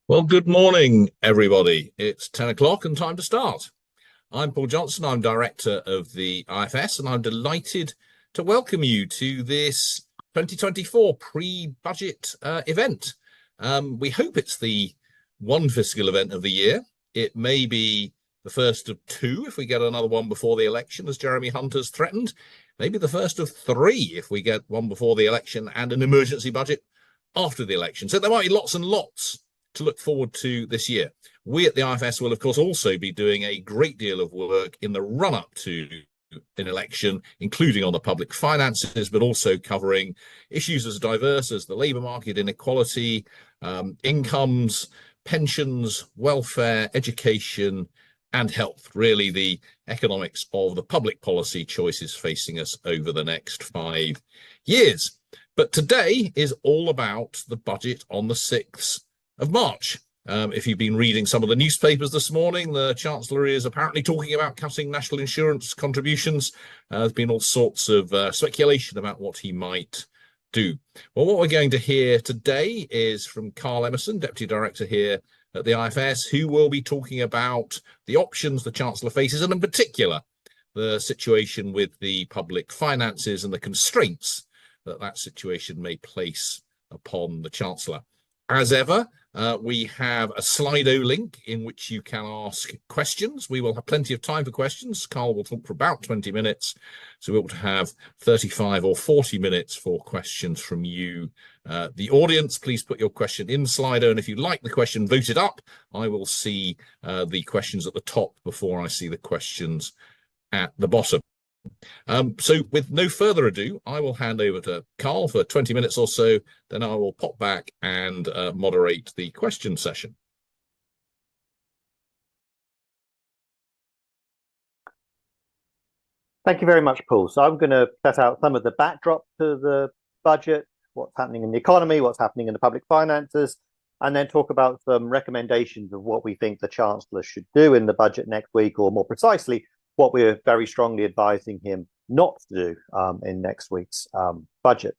Well, good morning, everybody. It's 10 o'clock and time to start. I'm Paul Johnson. I'm director of the IFS, and I'm delighted to welcome you to this 2024 pre-budget event. We hope it's the one fiscal event of the year. It may be the first of two if we get another one before the election, as Jeremy Hunt has threatened. Maybe the first of three if we get one before the election and an emergency budget after the election. So there might be lots and lots to look forward to this year. We at the IFS will, of course, also be doing a great deal of work in the run-up to an election, including on the public finances, but also covering issues as diverse as the labour market, inequality, incomes, pensions, welfare, education, and health, really the economics of the public policy choices facing us over the next 5 years. But today is all about the budget on the 6th of March. If you've been reading some of the newspapers this morning, the Chancellor is apparently talking about cutting national insurance contributions. There's been all sorts of speculation about what he might do. Well, what we're going to hear today is from Carl Emerson, Deputy Director here at the IFS, who will be talking about the options the Chancellor faces, and in particular, the situation with the public finances and the constraints that situation may place upon the Chancellor. As ever, we have a Slido link in which you can ask questions. We will have plenty of time for questions. Carl will talk for about 20 minutes. So we'll have 35 or 40 minutes for questions from you, the audience. Please put your question in Slido. And if you like the question, vote it up. I will see the questions at the top before I see the questions at the bottom. So with no further ado, I will hand over to Carl for 20 minutes or so, then I will pop back and moderate the question session. Thank you very much, Paul. So I'm going to set out some of the backdrop to the budget, what's happening in the economy, what's happening in the public finances, and then talk about some recommendations of what we think the Chancellor should do in the budget next week, or more precisely, what we're very strongly advising him not to do in next week's budget.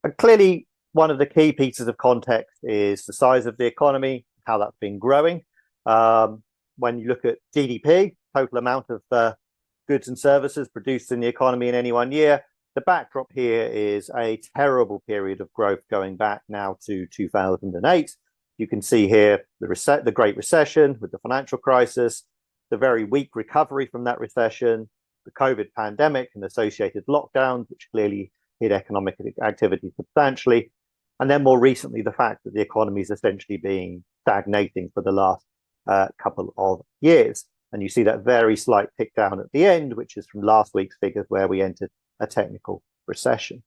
And clearly, one of the key pieces of context is the size of the economy, how that's been growing. When you look at GDP, total amount of goods and services produced in the economy in any one year, the backdrop here is a terrible period of growth going back now to 2008. You can see here the Great Recession with the financial crisis, the very weak recovery from that recession, the COVID pandemic and associated lockdowns, which clearly hit economic activity substantially, and then more recently, the fact that the economy is essentially being stagnating for the last couple of years. And you see that very slight tick down at the end, which is from last week's figures where we entered a technical recession.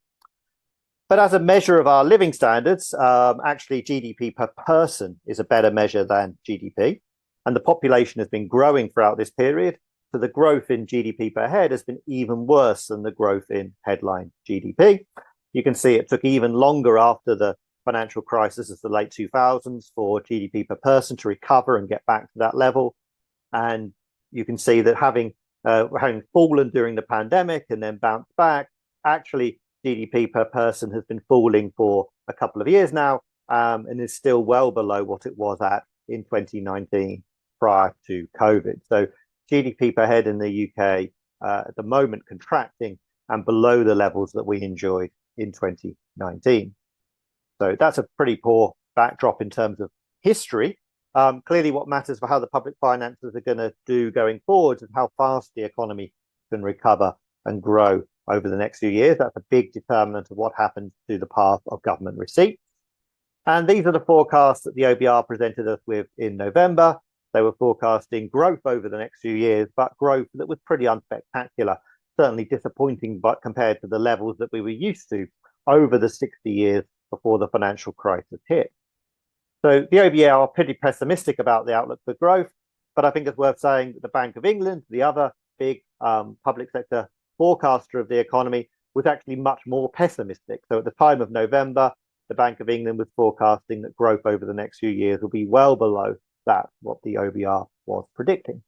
But as a measure of our living standards, actually GDP per person is a better measure than GDP. And the population has been growing throughout this period. So the growth in GDP per head has been even worse than the growth in headline GDP. You can see it took even longer after the financial crisis of the late 2000s for GDP per person to recover and get back to that level. And you can see that having fallen during the pandemic and then bounced back, actually GDP per person has been falling for a couple of years now and is still well below what it was at in 2019 prior to COVID. So GDP per head in the UK at the moment contracting and below the levels that we enjoyed in 2019. So that's a pretty poor backdrop in terms of history. Clearly, what matters for how the public finances are going to do going forward is how fast the economy can recover and grow over the next few years. That's a big determinant of what happens to the path of government receipts. And these are the forecasts that the OBR presented us with in November. They were forecasting growth over the next few years, but growth that was pretty unspectacular, certainly disappointing, but compared to the levels that we were used to over the 60 years before the financial crisis hit. So the OBR are pretty pessimistic about the outlook for growth, but I think it's worth saying that the Bank of England, the other big public sector forecaster of the economy, was actually much more pessimistic. So at the time of November, the Bank of England was forecasting that growth over the next few years will be well below that what the OBR was predicting.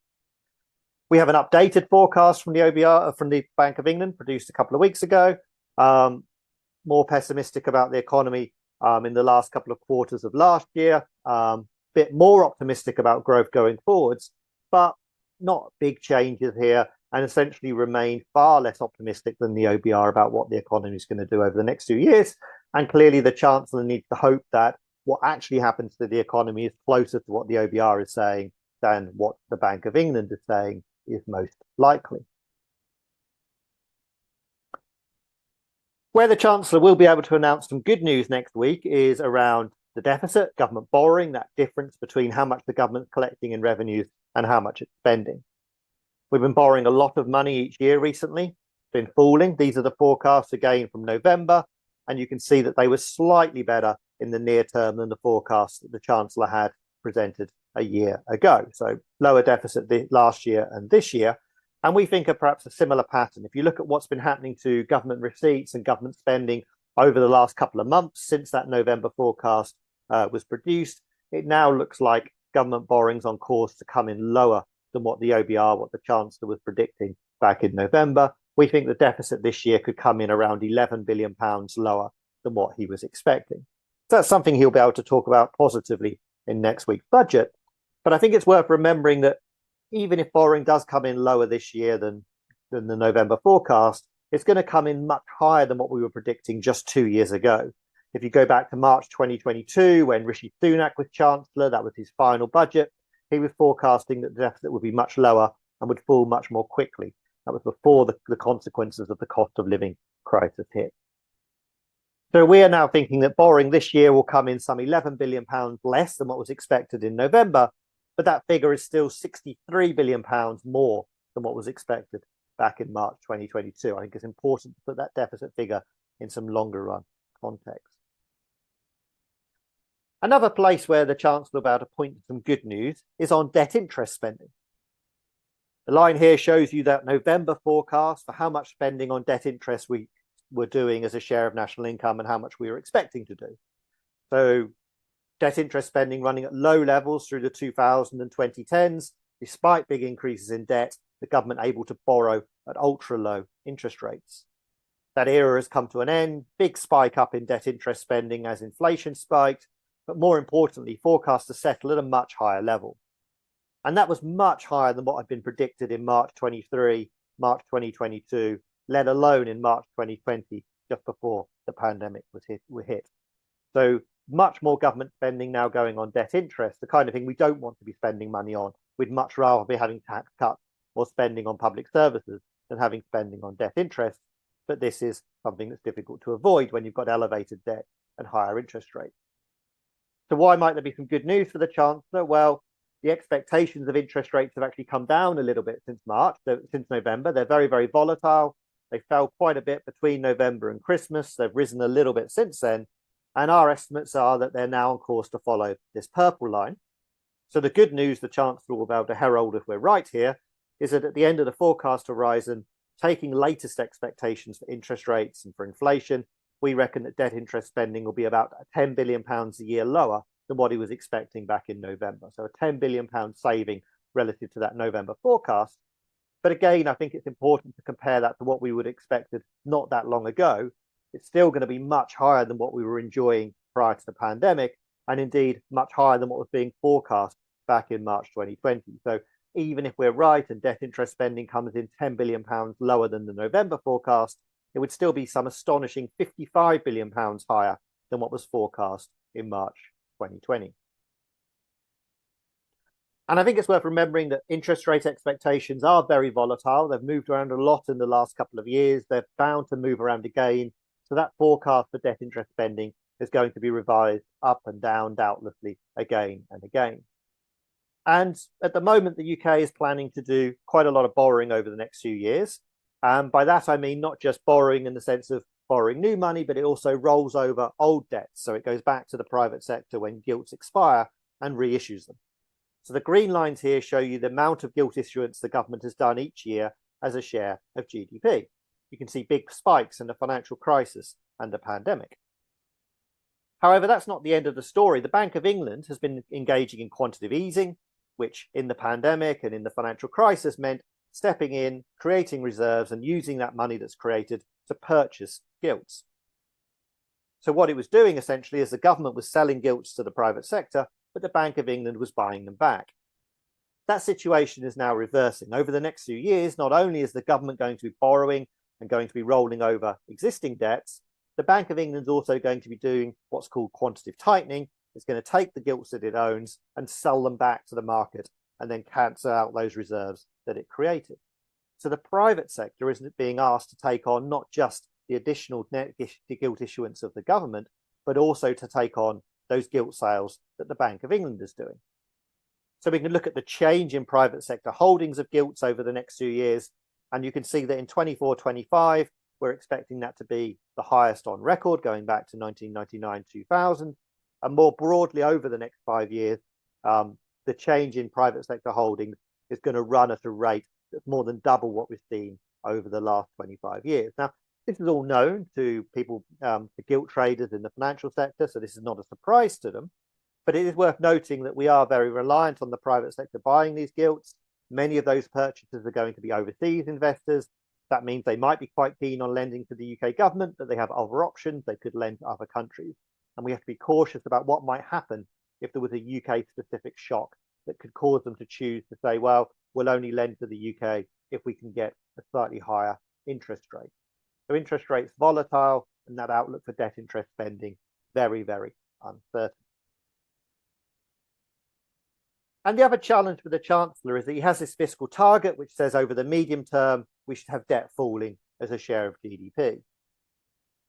We have an updated forecast from the OBR, from the Bank of England, produced a couple of weeks ago, more pessimistic about the economy in the last couple of quarters of last year. Bit more optimistic about growth going forwards, but not big changes here, and essentially remain far less optimistic than the OBR about what the economy is going to do over the next 2 years. And clearly the Chancellor needs to hope that what actually happens to the economy is closer to what the OBR is saying than what the Bank of England is saying is most likely. Where the Chancellor will be able to announce some good news next week is around the deficit, government borrowing, that difference between how much the government's collecting in revenues and how much it's spending. We've been borrowing a lot of money each year recently, been falling. These are the forecasts again from November, and you can see that they were slightly better in the near term than the forecasts that the Chancellor had presented a year ago. So lower deficit last year and this year. And we think of perhaps a similar pattern. If you look at what's been happening to government receipts and government spending over the last couple of months since that November forecast was produced, it now looks like government borrowing's on course to come in lower than what the OBR, what the Chancellor was predicting back in November. We think the deficit this year could come in around £11 billion lower than what he was expecting. So that's something he'll be able to talk about positively in next week's budget. But I think it's worth remembering that even if borrowing does come in lower this year than the November forecast, it's going to come in much higher than what we were predicting just 2 years ago. If you go back to March 2022, when Rishi Sunak was Chancellor, that was his final budget, he was forecasting that the deficit would be much lower and would fall much more quickly. That was before the consequences of the cost of living crisis hit. So we are now thinking that borrowing this year will come in some £11 billion less than what was expected in November, but that figure is still £63 billion more than what was expected back in March 2022. I think it's important to put that deficit figure in some longer run context. Another place where the Chancellor will be able to point to some good news is on debt interest spending. The line here shows you that November forecast for how much spending on debt interest we were doing as a share of national income and how much we were expecting to do. So debt interest spending running at low levels through the 2000s and 2010s, despite big increases in debt, the government able to borrow at ultra low interest rates. That era has come to an end, big spike up in debt interest spending as inflation spiked, but more importantly, forecast to settle at a much higher level. And that was much higher than what had been predicted in March 23, March 2022, let alone in March 2020, just before the pandemic was hit. So much more government spending now going on debt interest, the kind of thing we don't want to be spending money on. We'd much rather be having tax cuts or spending on public services than having spending on debt interest. But this is something that's difficult to avoid when you've got elevated debt and higher interest rates. So why might there be some good news for the Chancellor? Well, the expectations of interest rates have actually come down a little bit since November. They're very, very volatile. They fell quite a bit between November and Christmas. They've risen a little bit since then. And our estimates are that they're now on course to follow this purple line. So the good news the Chancellor will be able to herald, if we're right here, is that at the end of the forecast horizon, taking latest expectations for interest rates and for inflation, we reckon that debt interest spending will be about £10 billion a year lower than what he was expecting back in November. So a £10 billion saving relative to that November forecast. But again, I think it's important to compare that to what we would have expected not that long ago. It's still going to be much higher than what we were enjoying prior to the pandemic, and indeed much higher than what was being forecast back in March 2020. So even if we're right and debt interest spending comes in £10 billion lower than the November forecast, it would still be some astonishing £55 billion higher than what was forecast in March 2020. And I think it's worth remembering that interest rate expectations are very volatile. They've moved around a lot in the last couple of years. They're bound to move around again. So that forecast for debt interest spending is going to be revised up and down, doubtlessly, again and again. And at the moment, the UK is planning to do quite a lot of borrowing over the next few years. And by that, I mean not just borrowing in the sense of borrowing new money, but it also rolls over old debts. So it goes back to the private sector when gilts expire and reissues them. So the green lines here show you the amount of gilt issuance the government has done each year as a share of GDP. You can see big spikes in the financial crisis and the pandemic. However, that's not the end of the story. The Bank of England has been engaging in quantitative easing, which in the pandemic and in the financial crisis meant stepping in, creating reserves and using that money that's created to purchase gilts. So what it was doing essentially is the government was selling gilts to the private sector, but the Bank of England was buying them back. That situation is now reversing. Over the next few years, not only is the government going to be borrowing and going to be rolling over existing debts, the Bank of England is also going to be doing what's called quantitative tightening. It's going to take the gilts that it owns and sell them back to the market and then cancel out those reserves that it created. So the private sector isn't being asked to take on not just the additional net gilt issuance of the government, but also to take on those gilt sales that the Bank of England is doing. So we can look at the change in private sector holdings of gilts over the next few years. And you can see that in 24-25, we're expecting that to be the highest on record, going back to 1999-2000. And more broadly, over the next 5 years, the change in private sector holdings is going to run at a rate that's more than double what we've seen over the last 25 years. Now, this is all known to people, the gilt traders in the financial sector, so this is not a surprise to them. But it is worth noting that we are very reliant on the private sector buying these gilts. Many of those purchases are going to be overseas investors. That means they might be quite keen on lending to the UK government, but they have other options. They could lend to other countries. And we have to be cautious about what might happen if there was a UK-specific shock that could cause them to choose to say, well, we'll only lend to the UK if we can get a slightly higher interest rate. So interest rates volatile, and that outlook for debt interest spending very, very uncertain. And the other challenge for the Chancellor is that he has this fiscal target, which says over the medium term, we should have debt falling as a share of GDP.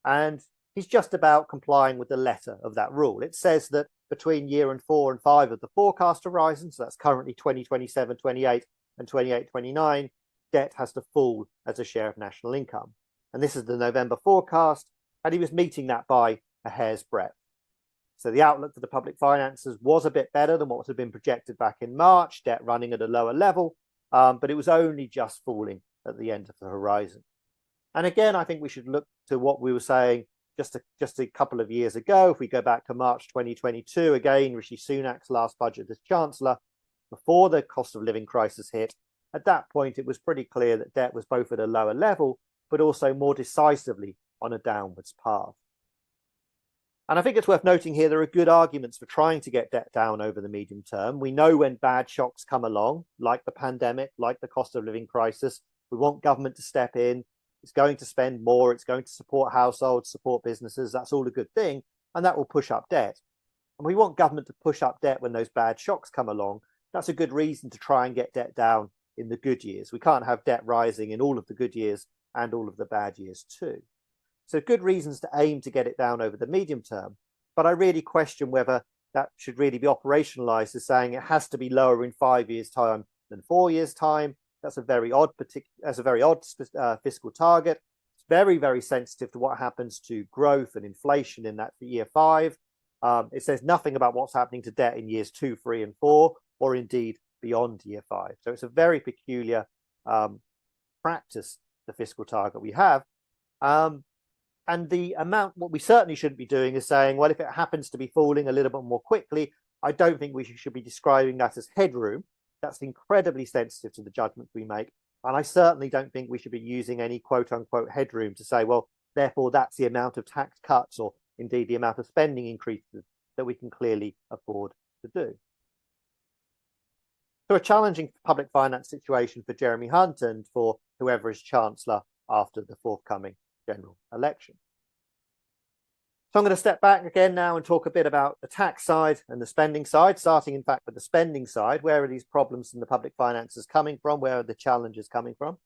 And he's just about complying with the letter of that rule. It says that between year 4 and 5 of the forecast horizon, so that's currently 2027, 28 and 28, 29, debt has to fall as a share of national income. And this is the November forecast, and he was meeting that by a hair's breadth. So the outlook for the public finances was a bit better than what had been projected back in March, debt running at a lower level, but it was only just falling at the end of the horizon. And again, I think we should look to what we were saying just a couple of years ago. If we go back to March 2022, again, Rishi Sunak's last budget as Chancellor, before the cost of living crisis hit, at that point, it was pretty clear that debt was both at a lower level, but also more decisively on a downwards path. And I think it's worth noting here, there are good arguments for trying to get debt down over the medium term. We know when bad shocks come along, like the pandemic, like the cost of living crisis, we want government to step in. It's going to spend more. It's going to support households, support businesses. That's all a good thing. And that will push up debt. And we want government to push up debt when those bad shocks come along. That's a good reason to try and get debt down in the good years. We can't have debt rising in all of the good years and all of the bad years too. So good reasons to aim to get it down over the medium term. But I really question whether that should really be operationalized as saying it has to be lower in 5 years' time than 4 years' time. That's a very odd fiscal target. It's very, very sensitive to what happens to growth and inflation in that year 5. It says nothing about what's happening to debt in years 2, 3, and 4, or indeed beyond year 5. So it's a very peculiar practice, the fiscal target we have. And the amount, what we certainly shouldn't be doing is saying, well, if it happens to be falling a little bit more quickly, I don't think we should be describing that as headroom. That's incredibly sensitive to the judgments we make. And I certainly don't think we should be using any quote unquote headroom to say, well, therefore, that's the amount of tax cuts or indeed the amount of spending increases that we can clearly afford to do. So a challenging public finance situation for Jeremy Hunt and for whoever is Chancellor after the forthcoming general election. So I'm going to step back again now and talk a bit about the tax side and the spending side, starting in fact with the spending side. Where are these problems in the public finances coming from? Where are the challenges coming from?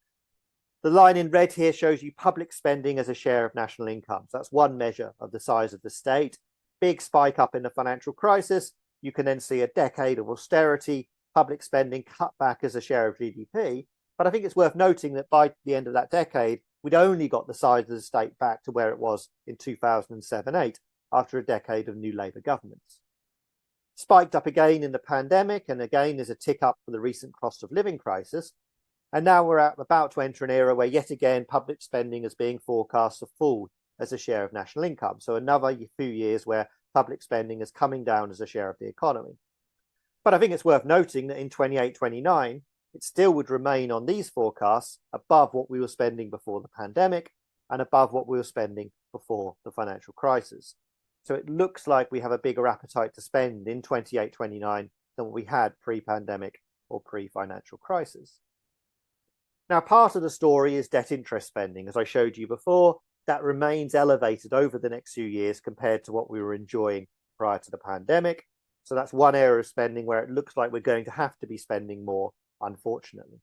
The line in red here shows you public spending as a share of national income. So that's one measure of the size of the state. Big spike up in the financial crisis. You can then see a decade of austerity, public spending cut back as a share of GDP. But I think it's worth noting that by the end of that decade, we'd only got the size of the state back to where it was in 2007-8 after a decade of new Labour governments. Spiked up again in the pandemic, and again there's a tick up for the recent cost of living crisis. And now we're about to enter an era where yet again public spending is being forecast to fall as a share of national income. So another few years where public spending is coming down as a share of the economy. But I think it's worth noting that in 28-29, it still would remain on these forecasts above what we were spending before the pandemic and above what we were spending before the financial crisis. So it looks like we have a bigger appetite to spend in 28-29 than what we had pre-pandemic or pre-financial crisis. Now, part of the story is debt interest spending. As I showed you before, that remains elevated over the next few years compared to what we were enjoying prior to the pandemic. So that's one area of spending where it looks like we're going to have to be spending more, unfortunately.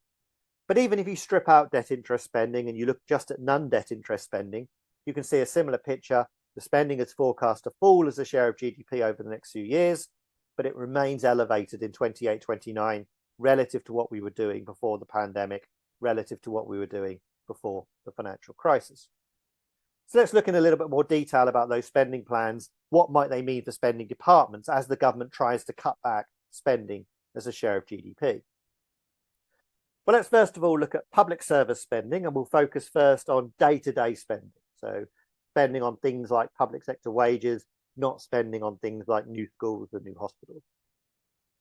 But even if you strip out debt interest spending and you look just at non-debt interest spending, you can see a similar picture. The spending is forecast to fall as a share of GDP over the next few years, but it remains elevated in 28-29 relative to what we were doing before the pandemic, relative to what we were doing before the financial crisis. So let's look in a little bit more detail about those spending plans. What might they mean for spending departments as the government tries to cut back spending as a share of GDP? Well, let's first of all look at public service spending, and we'll focus first on day-to-day spending. So spending on things like public sector wages, not spending on things like new schools and new hospitals.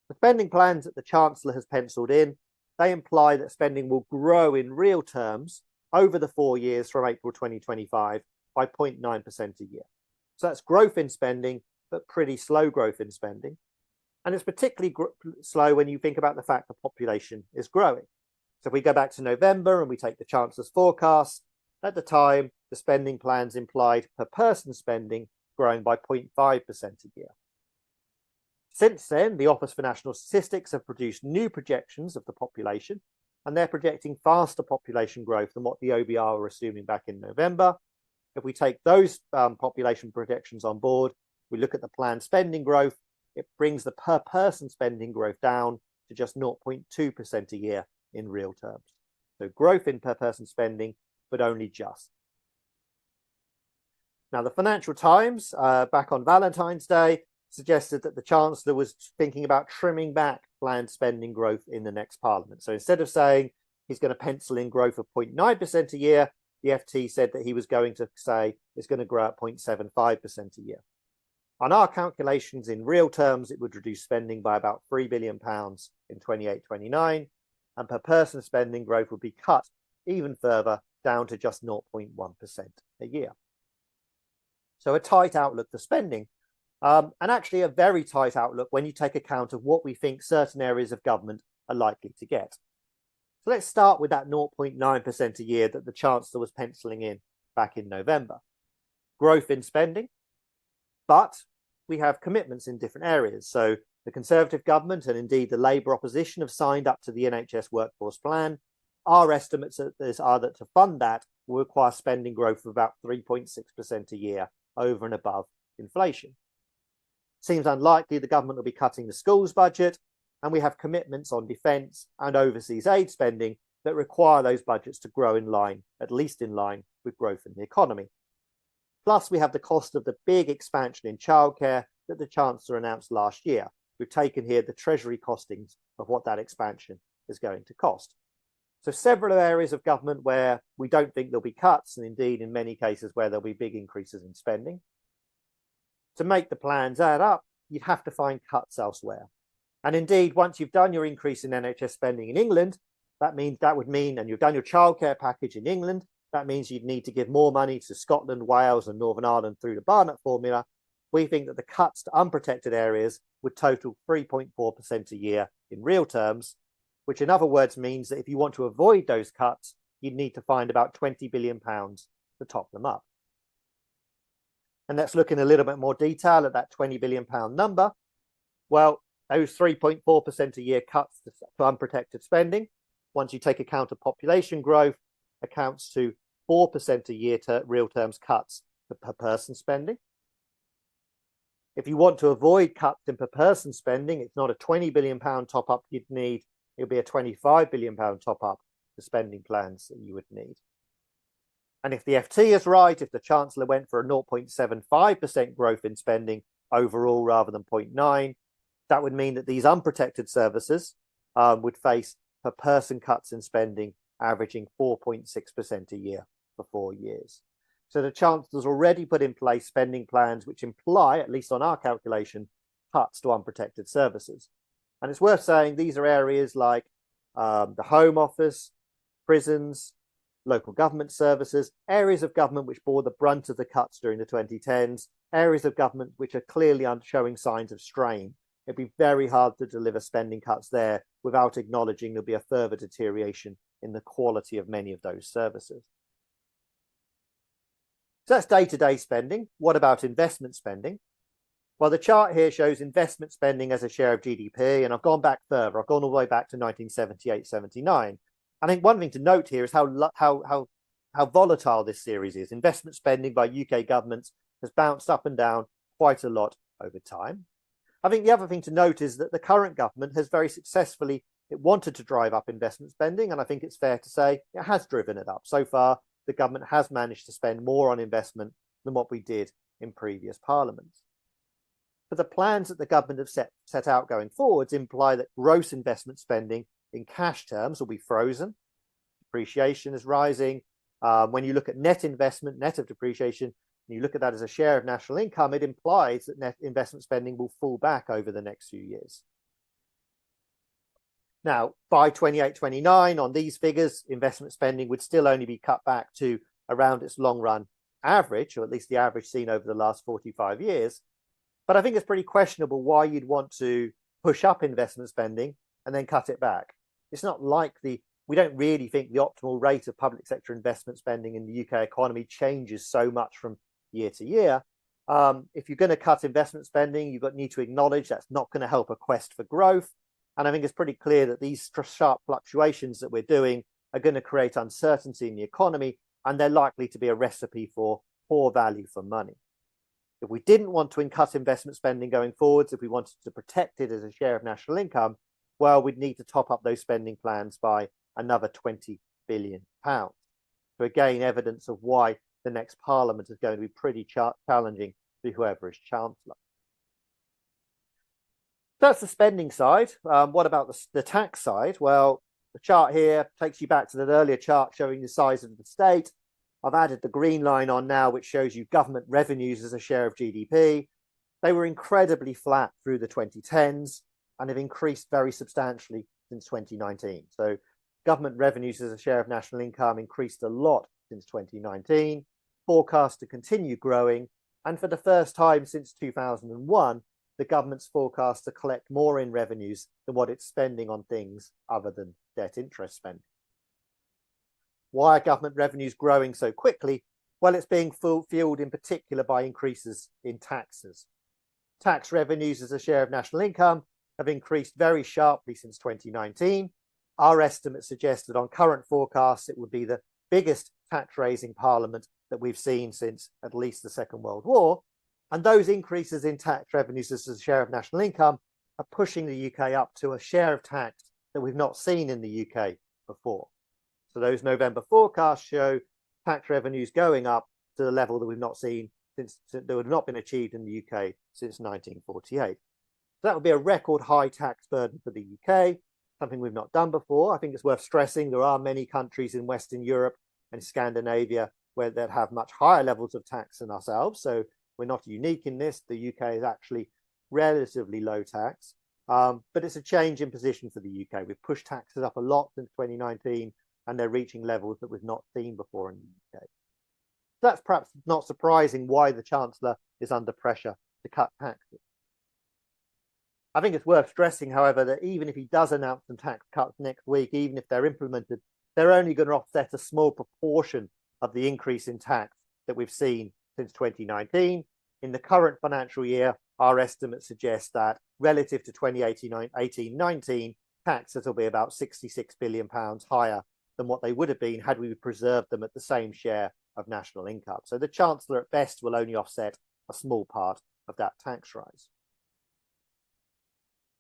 The spending plans that the Chancellor has penciled in, they imply that spending will grow in real terms over the 4 years from April 2025 by 0.9% a year. So that's growth in spending, but pretty slow growth in spending. And it's particularly slow when you think about the fact the population is growing. So if we go back to November and we take the Chancellor's forecast, at the time, the spending plans implied per person spending growing by 0.5% a year. Since then, the Office for National Statistics have produced new projections of the population, and they're projecting faster population growth than what the OBR were assuming back in November. If we take those population projections on board, we look at the planned spending growth, it brings the per person spending growth down to just 0.2% a year in real terms. So growth in per person spending, but only just. Now, the Financial Times, back on Valentine's Day, suggested that the Chancellor was thinking about trimming back planned spending growth in the next Parliament. So instead of saying he's going to pencil in growth of 0.9% a year, the FT said that he was going to say it's going to grow at 0.75% a year. On our calculations, in real terms, it would reduce spending by about £3 billion in 28-29, and per person spending growth would be cut even further down to just 0.1% a year. So a tight outlook for spending, and actually a very tight outlook when you take account of what we think certain areas of government are likely to get. So let's start with that 0.9% a year that the Chancellor was penciling in back in November. Growth in spending, but we have commitments in different areas. So the Conservative government and indeed the Labour opposition have signed up to the NHS workforce plan. Our estimates are that to fund that will require spending growth of about 3.6% a year over and above inflation. Seems unlikely the government will be cutting the schools budget, and we have commitments on defence and overseas aid spending that require those budgets to grow in line, at least in line with growth in the economy. Plus, we have the cost of the big expansion in childcare that the Chancellor announced last year. We've taken here the Treasury costings of what that expansion is going to cost. So several areas of government where we don't think there'll be cuts, and indeed in many cases where there'll be big increases in spending. To make the plans add up, you'd have to find cuts elsewhere. And indeed, once you've done your increase in NHS spending in England, that would mean, and you've done your childcare package in England, that means you'd need to give more money to Scotland, Wales and Northern Ireland through the Barnett formula. We think that the cuts to unprotected areas would total 3.4% a year in real terms, which in other words means that if you want to avoid those cuts, you'd need to find about £20 billion to top them up. And let's look in a little bit more detail at that £20 billion number. Well, those 3.4% a year cuts to unprotected spending, once you take account of population growth, accounts to 4% a year to real terms cuts to per person spending. If you want to avoid cuts in per person spending, it's not a £20 billion top up you'd need, it'll be a £25 billion top up to spending plans that you would need. And if the FT is right, if the Chancellor went for a 0.75% growth in spending overall rather than 0.9, that would mean that these unprotected services would face per person cuts in spending averaging 4.6% a year for 4 years. So the Chancellor's already put in place spending plans which imply, at least on our calculation, cuts to unprotected services. And it's worth saying these are areas like the Home Office, prisons, local government services, areas of government which bore the brunt of the cuts during the 2010s, areas of government which are clearly showing signs of strain. It'd be very hard to deliver spending cuts there without acknowledging there'll be a further deterioration in the quality of many of those services. So that's day-to-day spending. What about investment spending? Well, the chart here shows investment spending as a share of GDP, and I've gone back further. I've gone all the way back to 1978-79. I think one thing to note here is how volatile this series is. Investment spending by UK governments has bounced up and down quite a lot over time. I think the other thing to note is that the current government has very successfully, it wanted to drive up investment spending, and I think it's fair to say it has driven it up. So far, the government has managed to spend more on investment than what we did in previous parliaments. But the plans that the government have set out going forwards imply that gross investment spending in cash terms will be frozen. Depreciation is rising. When you look at net investment, net of depreciation, and you look at that as a share of national income, it implies that net investment spending will fall back over the next few years. Now, by 28-29, on these figures, investment spending would still only be cut back to around its long run average, or at least the average seen over the last 45 years. But I think it's pretty questionable why you'd want to push up investment spending and then cut it back. It's not like we don't really think the optimal rate of public sector investment spending in the UK economy changes so much from year to year. If you're going to cut investment spending, you've got need to acknowledge that's not going to help a quest for growth. And I think it's pretty clear that these sharp fluctuations that we're doing are going to create uncertainty in the economy, and they're likely to be a recipe for poor value for money. If we didn't want to cut investment spending going forwards, if we wanted to protect it as a share of national income, well, we'd need to top up those spending plans by another £20 billion. So again, evidence of why the next parliament is going to be pretty challenging to whoever is Chancellor. That's the spending side. What about the tax side? Well, the chart here takes you back to that earlier chart showing the size of the state. I've added the green line on now, which shows you government revenues as a share of GDP. They were incredibly flat through the 2010s and have increased very substantially since 2019. So government revenues as a share of national income increased a lot since 2019, forecast to continue growing. And for the first time since 2001, the government's forecast to collect more in revenues than what it's spending on things other than debt interest spending. Why are government revenues growing so quickly? Well, it's being fueled in particular by increases in taxes. Tax revenues as a share of national income have increased very sharply since 2019. Our estimates suggest that on current forecasts, it would be the biggest tax raising parliament that we've seen since at least the Second World War. And those increases in tax revenues as a share of national income are pushing the UK up to a share of tax that we've not seen in the UK before. So those November forecasts show tax revenues going up to the level that we've not seen since that would not been achieved in the UK since 1948. So that would be a record high tax burden for the UK, something we've not done before. I think it's worth stressing there are many countries in Western Europe and Scandinavia where that have much higher levels of tax than ourselves. So we're not unique in this. The UK is actually relatively low tax, but it's a change in position for the UK. We've pushed taxes up a lot since 2019, and they're reaching levels that we've not seen before in the UK. That's perhaps not surprising why the Chancellor is under pressure to cut taxes. I think it's worth stressing, however, that even if he does announce some tax cuts next week, even if they're implemented, they're only going to offset a small proportion of the increase in tax that we've seen since 2019. In the current financial year, our estimates suggest that relative to 2018-19, taxes will be about £66 billion higher than what they would have been had we preserved them at the same share of national income. So the Chancellor at best will only offset a small part of that tax rise.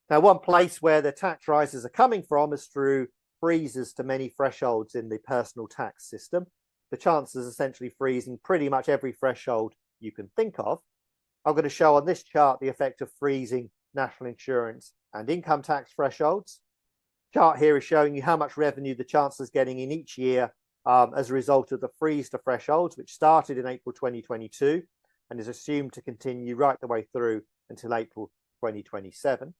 Now, one place where the tax rises are coming from is through freezes to many thresholds in the personal tax system. The Chancellor is essentially freezing pretty much every threshold you can think of. I'm going to show on this chart the effect of freezing national insurance and income tax thresholds. Chart here is showing you how much revenue the Chancellor is getting in each year as a result of the freeze to thresholds, which started in April 2022 and is assumed to continue right the way through until April 2027.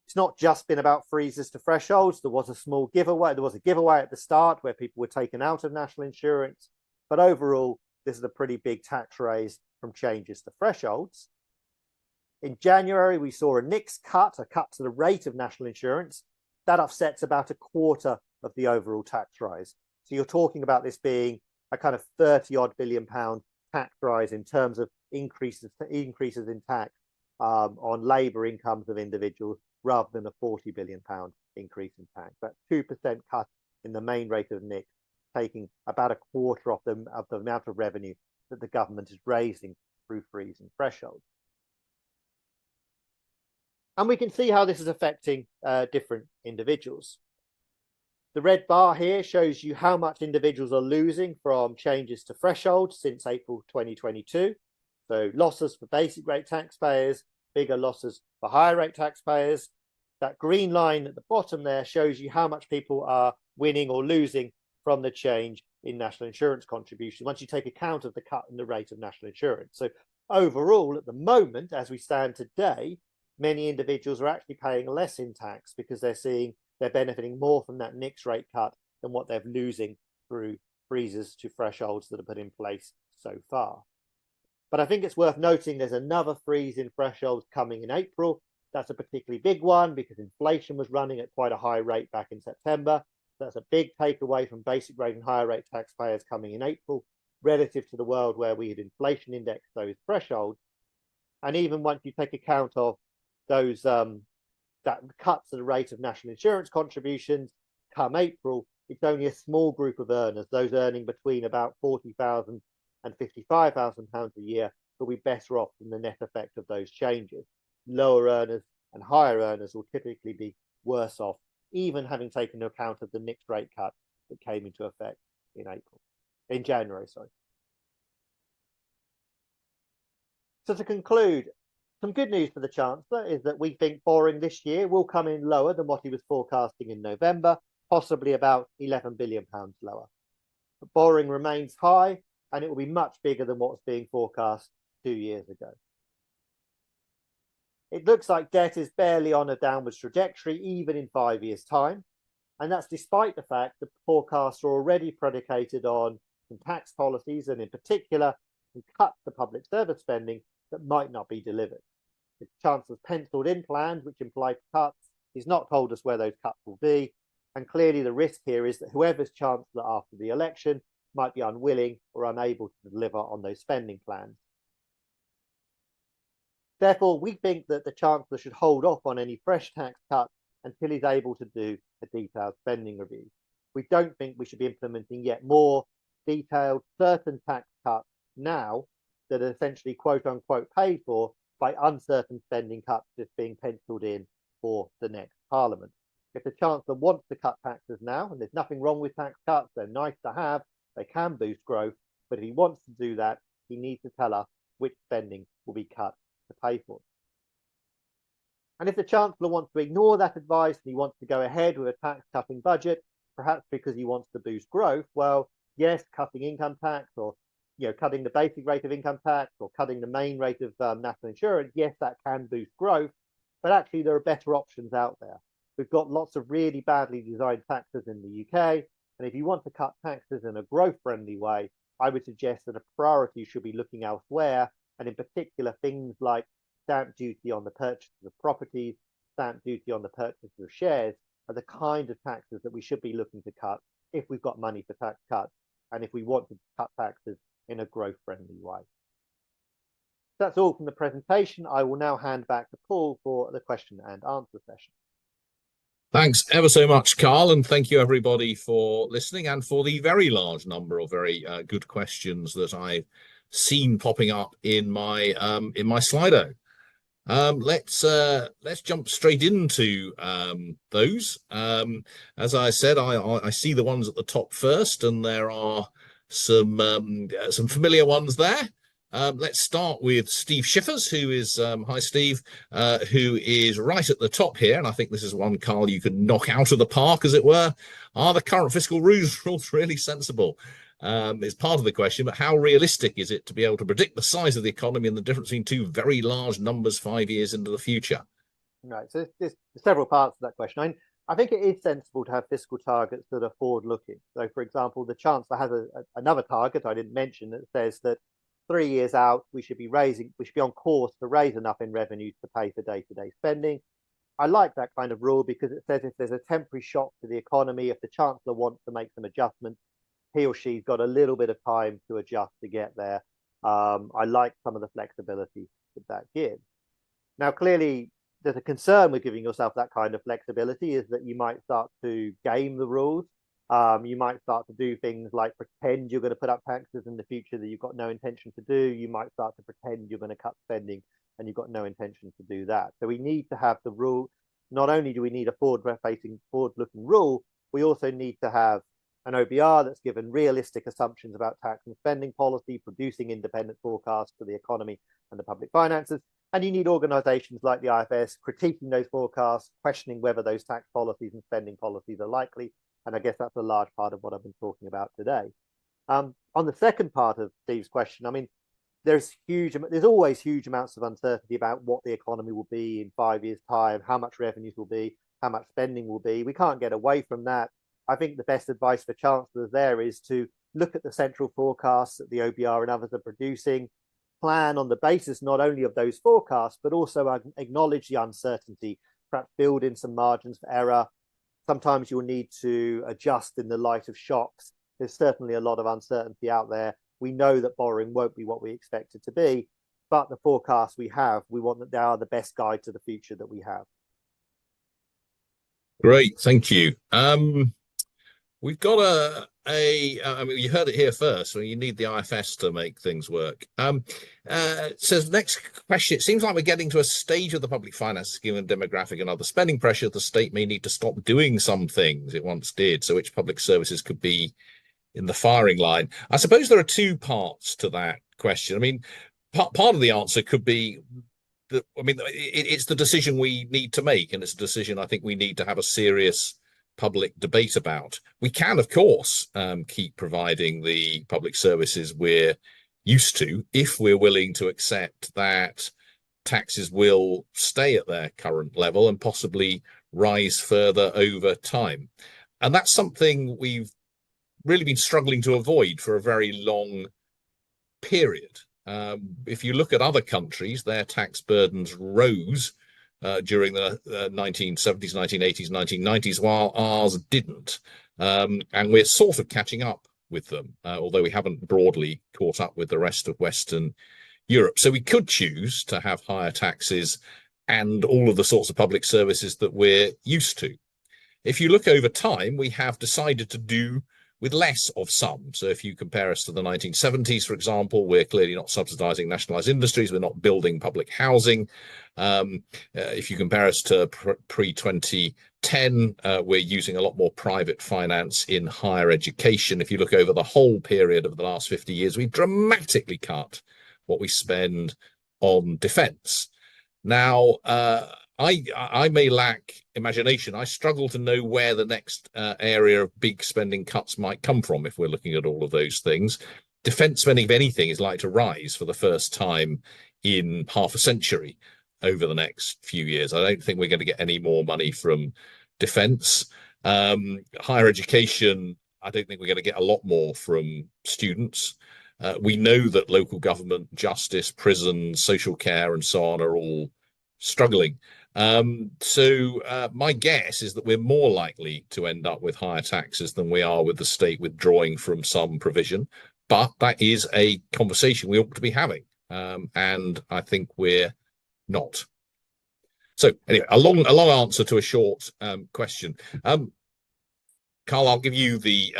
It's not just been about freezes to thresholds. There was a small giveaway. There was a giveaway at the start where people were taken out of national insurance. But overall, this is a pretty big tax raise from changes to thresholds. In January, we saw a NICS cut, a cut to the rate of national insurance. That offsets about a quarter of the overall tax rise. So you're talking about this being a kind of 30-odd billion pound tax rise in terms of increases in tax on labour incomes of individuals, rather than a 40 billion pound increase in tax. That 2% cut in the main rate of NICS, taking about a quarter of the amount of revenue that the government is raising through freezing thresholds. And we can see how this is affecting different individuals. The red bar here shows you how much individuals are losing from changes to thresholds since April 2022. So losses for basic rate taxpayers, bigger losses for higher rate taxpayers. That green line at the bottom there shows you how much people are winning or losing from the change in national insurance contribution once you take account of the cut in the rate of national insurance. So overall, at the moment, as we stand today, many individuals are actually paying less in tax because they're benefiting more from that NICS rate cut than what they're losing through freezes to thresholds that are put in place so far. But I think it's worth noting there's another freeze in thresholds coming in April. That's a particularly big one because inflation was running at quite a high rate back in September. That's a big takeaway from basic rate and higher rate taxpayers coming in April, relative to the world where we had inflation indexed those thresholds. And even once you take account of those that cuts to the rate of national insurance contributions come April, it's only a small group of earners, those earning between about £40,000 and £55,000 a year, will be better off than the net effect of those changes. Lower earners and higher earners will typically be worse off, even having taken into account of the NICS rate cut that came into effect in January. So to conclude, some good news for the Chancellor is that we think borrowing this year will come in lower than what he was forecasting in November, possibly about £11 billion lower. But borrowing remains high, and it will be much bigger than what was being forecast 2 years ago. It looks like debt is barely on a downwards trajectory, even in 5 years' time. And that's despite the fact that forecasts are already predicated on some tax policies, and in particular, some cuts to public service spending that might not be delivered. The Chancellor's penciled in plans, which imply cuts, he's not told us where those cuts will be. And clearly the risk here is that whoever's Chancellor after the election might be unwilling or unable to deliver on those spending plans. Therefore, we think that the Chancellor should hold off on any fresh tax cuts until he's able to do a detailed spending review. We don't think we should be implementing yet more detailed certain tax cuts now that are essentially quote unquote paid for by uncertain spending cuts just being penciled in for the next Parliament. If the Chancellor wants to cut taxes now, and there's nothing wrong with tax cuts, they're nice to have, they can boost growth, but if he wants to do that, he needs to tell us which spending will be cut to pay for it. And if the Chancellor wants to ignore that advice and he wants to go ahead with a tax cutting budget, perhaps because he wants to boost growth, well, yes, cutting income tax or cutting the basic rate of income tax or cutting the main rate of national insurance, yes, that can boost growth, but actually there are better options out there. We've got lots of really badly designed taxes in the UK, and if you want to cut taxes in a growth-friendly way, I would suggest that a priority should be looking elsewhere, and in particular things like stamp duty on the purchase of properties, stamp duty on the purchase of shares are the kind of taxes that we should be looking to cut if we've got money for tax cuts and if we want to cut taxes in a growth-friendly way. That's all from the presentation. I will now hand back to Paul for the question and answer session. Thanks ever so much, Carl, and thank you everybody for listening and for the very large number of very good questions that I've seen popping up in my Slido. Let's jump straight into those. As I said, I see the ones at the top first, and there are some familiar ones there. Let's start with Steve Schiffers, who is hi Steve, who is right at the top here, and I think this is one, Carl, you could knock out of the park, as it were. Are the current fiscal rules really sensible? Is part of the question, but how realistic is it to be able to predict the size of the economy and the difference between two very large numbers 5 years into the future? Right. So there's several parts to that question. I think it is sensible to have fiscal targets that are forward-looking. So, for example, the Chancellor has another target I didn't mention that says that 3 years out we should be on course to raise enough in revenues to pay for day-to-day spending. I like that kind of rule because it says if there's a temporary shock to the economy, if the Chancellor wants to make some adjustments, he or she's got a little bit of time to adjust to get there. I like some of the flexibility that gives. Now, clearly, there's a concern with giving yourself that kind of flexibility is that you might start to game the rules. You might start to do things like pretend you're going to put up taxes in the future that you've got no intention to do. You might start to pretend you're going to cut spending and you've got no intention to do that. So we need to have the rule. Not only do we need a forward-facing, forward-looking rule, we also need to have an OBR that's given realistic assumptions about tax and spending policy, producing independent forecasts for the economy and the public finances. And you need organizations like the IFS critiquing those forecasts, questioning whether those tax policies and spending policies are likely. And I guess that's a large part of what I've been talking about today. On the second part of Steve's question, I mean, there's always huge amounts of uncertainty about what the economy will be in 5 years' time, how much revenues will be, how much spending will be. We can't get away from that. I think the best advice for chancellors there is to look at the central forecasts that the OBR and others are producing, plan on the basis not only of those forecasts, but also acknowledge the uncertainty, perhaps build in some margins for error. Sometimes you'll need to adjust in the light of shocks. There's certainly a lot of uncertainty out there. We know that borrowing won't be what we expect it to be, but the forecasts we have, we want that they are the best guide to the future that we have. Great, thank you. We've got I mean, you heard it here first, so you need the IFS to make things work. Says next question. It seems like we're getting to a stage of the public finances, given demographic and other spending pressure, the state may need to stop doing some things it once did. So which public services could be in the firing line? I suppose there are two parts to that question. I mean, part of the answer could be that, I mean, it's the decision we need to make, and it's a decision I think we need to have a serious public debate about. We can, of course, keep providing the public services we're used to if we're willing to accept that taxes will stay at their current level and possibly rise further over time. And that's something we've really been struggling to avoid for a very long period. If you look at other countries, their tax burdens rose during the 1970s, 1980s, 1990s, while ours didn't. And we're sort of catching up with them, although we haven't broadly caught up with the rest of Western Europe. So we could choose to have higher taxes and all of the sorts of public services that we're used to. If you look over time, we have decided to do with less of some. So if you compare us to the 1970s, for example, we're clearly not subsidizing nationalized industries. We're not building public housing. If you compare us to pre-2010, we're using a lot more private finance in higher education. If you look over the whole period of the last 50 years, we've dramatically cut what we spend on defense. Now, I may lack imagination. I struggle to know where the next area of big spending cuts might come from if we're looking at all of those things. Defense spending, if anything, is likely to rise for the first time in half a century over the next few years. I don't think we're going to get any more money from defense. Higher education, I don't think we're going to get a lot more from students. We know that local government, justice, prisons, social care, and so on are all struggling. So my guess is that we're more likely to end up with higher taxes than we are with the state withdrawing from some provision. But that is a conversation we ought to be having. And I think we're not. So anyway, a long answer to a short question. Carl, I'll give you the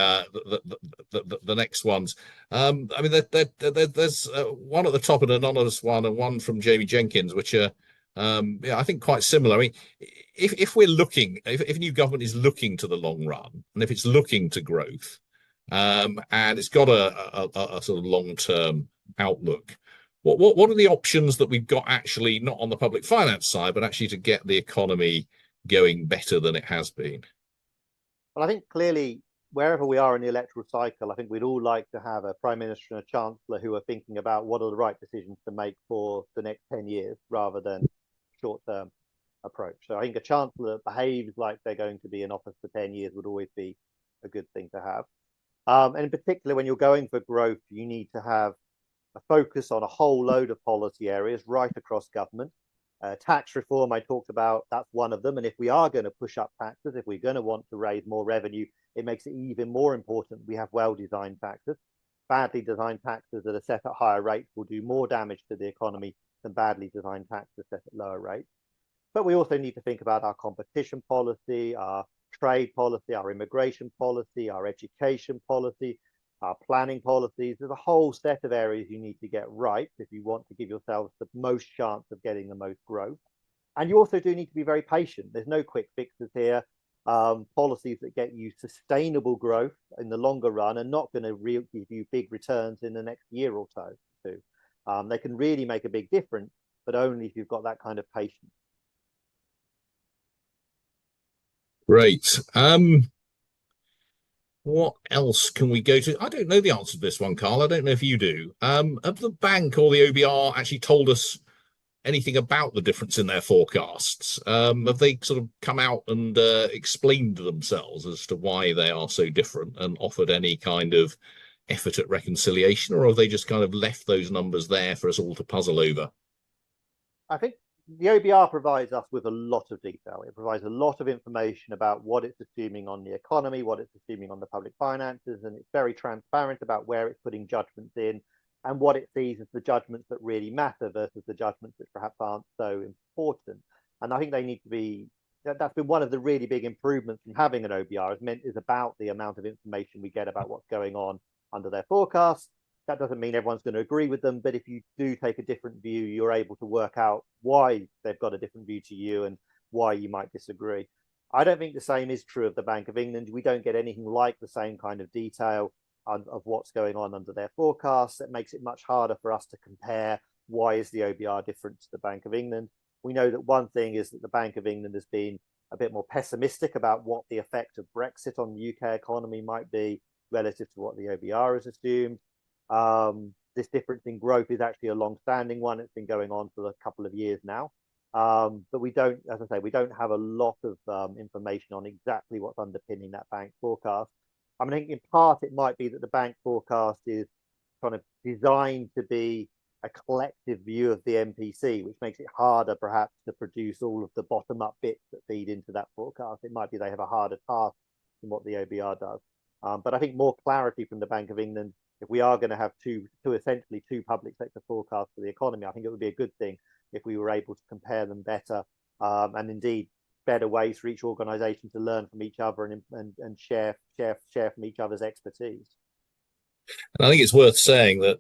next ones. I mean, there's one at the top, an anonymous one, and one from Jamie Jenkins, which are yeah, I think quite similar. I mean, if we're looking, if a new government is looking to the long run, and if it's looking to growth, and it's got a sort of long-term outlook, what are the options that we've got actually not on the public finance side, but actually to get the economy going better than it has been? Well, I think clearly wherever we are in the electoral cycle, I think we'd all like to have a prime minister and a chancellor who are thinking about what are the right decisions to make for the next 10 years rather than short term. approach. So I think a chancellor that behaves like they're going to be in office for 10 years would always be a good thing to have. And in particular, when you're going for growth, you need to have a focus on a whole load of policy areas right across government. Tax reform, I talked about, that's one of them. And if we are going to push up taxes, if we're going to want to raise more revenue, it makes it even more important we have well-designed taxes. Badly designed taxes that are set at higher rates will do more damage to the economy than badly designed taxes set at lower rates. But we also need to think about our competition policy, our trade policy, our immigration policy, our education policy, our planning policies. There's a whole set of areas you need to get right if you want to give yourselves the most chance of getting the most growth. And you also do need to be very patient. There's no quick fixes here. Policies that get you sustainable growth in the longer run are not going to give you big returns in the next year or so. They can really make a big difference, but only if you've got that kind of patience. Great. What else can we go to? I don't know the answer to this one, Carl. I don't know if you do. Have the bank or the OBR actually told us anything about the difference in their forecasts? Have they sort of come out and explained themselves as to why they are so different and offered any kind of effort at reconciliation, or have they just kind of left those numbers there for us all to puzzle over? I think the OBR provides us with a lot of detail. It provides a lot of information about what it's assuming on the economy, what it's assuming on the public finances, and it's very transparent about where it's putting judgments in and what it sees as the judgments that really matter versus the judgments that perhaps aren't so important. And I think they need to be, that's been one of the really big improvements from having an OBR is about the amount of information we get about what's going on under their forecasts. That doesn't mean everyone's going to agree with them, but if you do take a different view, you're able to work out why they've got a different view to you and why you might disagree. I don't think the same is true of the Bank of England. We don't get anything like the same kind of detail of what's going on under their forecasts. It makes it much harder for us to compare why is the OBR different to the Bank of England. We know that one thing is that the Bank of England has been a bit more pessimistic about what the effect of Brexit on the UK economy might be relative to what the OBR has assumed. This difference in growth is actually a long-standing one. It's been going on for a couple of years now. But we don't, as I say, we don't have a lot of information on exactly what's underpinning that bank forecast. I mean, I think in part it might be that the bank forecast is kind of designed to be a collective view of the MPC, which makes it harder perhaps to produce all of the bottom-up bits that feed into that forecast. It might be they have a harder task than what the OBR does. But I think more clarity from the Bank of England, if we are going to have essentially two public sector forecasts for the economy, I think it would be a good thing if we were able to compare them better, and indeed better ways for each organisation to learn from each other and share from each other's expertise. And I think it's worth saying that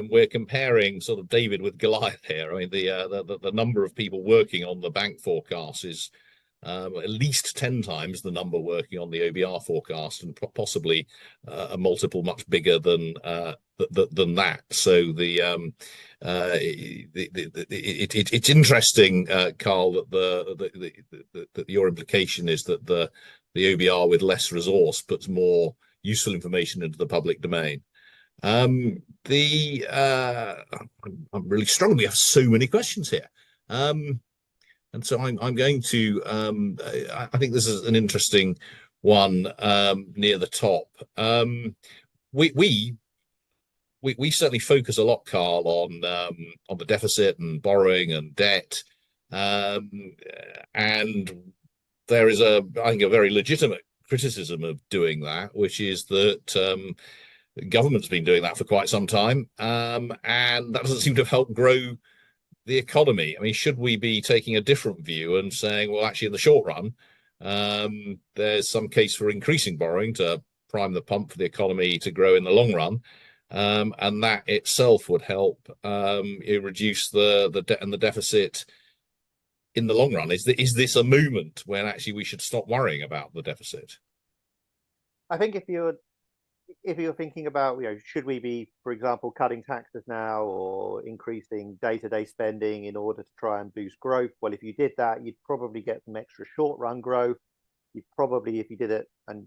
we're comparing sort of David with Goliath here. I mean, the number of people working on the bank forecast is at least 10 times the number working on the OBR forecast, and possibly a multiple much bigger than that. So it's interesting, Carl, that your implication is that the OBR with less resource puts more useful information into the public domain. I'm really struggling. We have so many questions here. And so I'm going to, I think this is an interesting one near the top. We certainly focus a lot, Carl, on the deficit and borrowing and debt. And there is I think, a very legitimate criticism of doing that, which is that the government's been doing that for quite some time. And that doesn't seem to have helped grow the economy. I mean, should we be taking a different view and saying, well, actually, in the short run, there's some case for increasing borrowing to prime the pump for the economy to grow in the long run, and that itself would help reduce the debt and the deficit in the long run? Is this a moment when actually we should stop worrying about the deficit? I think if you're thinking about, should we be, for example, cutting taxes now or increasing day-to-day spending in order to try and boost growth? Well, if you did that, you'd probably get some extra short-run growth. You'd probably, if you did it and